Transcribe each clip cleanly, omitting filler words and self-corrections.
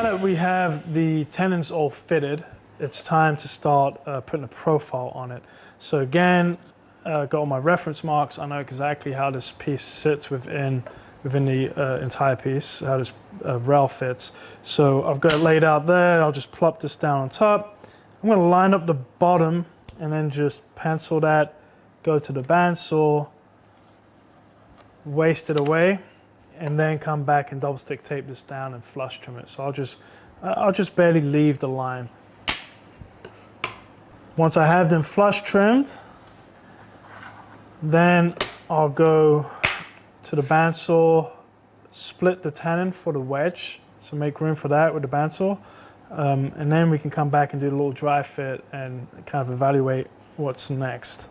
now that we have the tenons all fitted, it's time to start putting a profile on it. So again, got all my reference marks. I know exactly how this piece sits within the entire piece, how this rail fits. So I've got it laid out there. I'll just plop this down on top. I'm going to line up the bottom and then just pencil that, go to the bandsaw, waste it away, and then come back and double stick tape this down and flush trim it. So I'll just barely leave the line. Once I have them flush trimmed, then I'll go to the bandsaw, split the tenon for the wedge, so make room for that with the bandsaw, and then we can come back and do a little dry fit and kind of evaluate what's next.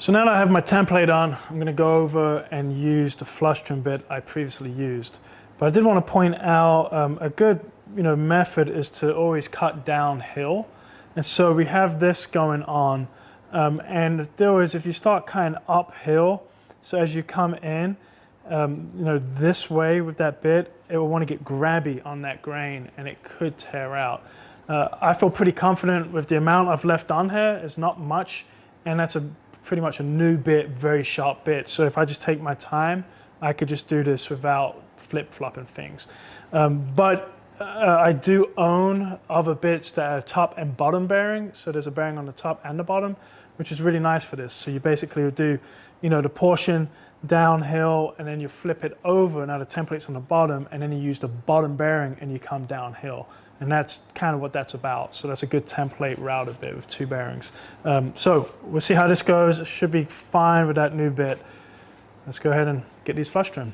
So now that I have my template on, I'm going to go over and use the flush trim bit I previously used. But I did want to point out a good method is to always cut downhill. And so we have this going on. And the deal is if you start cutting uphill, so as you come in, this way with that bit, it will want to get grabby on that grain and it could tear out. I feel pretty confident with the amount I've left on here. It's not much, and that's pretty much a new bit, very sharp bit. So if I just take my time, I could just do this without flip-flopping things. But I do own other bits that are top and bottom bearing. So there's a bearing on the top and the bottom, which is really nice for this. So you basically would do, the portion downhill and then you flip it over. Now the template's on the bottom and then you use the bottom bearing and you come downhill. And that's kind of what that's about. So that's a good template router bit with two bearings. So we'll see how this goes. It should be fine with that new bit. Let's go ahead and get these flush trimmed.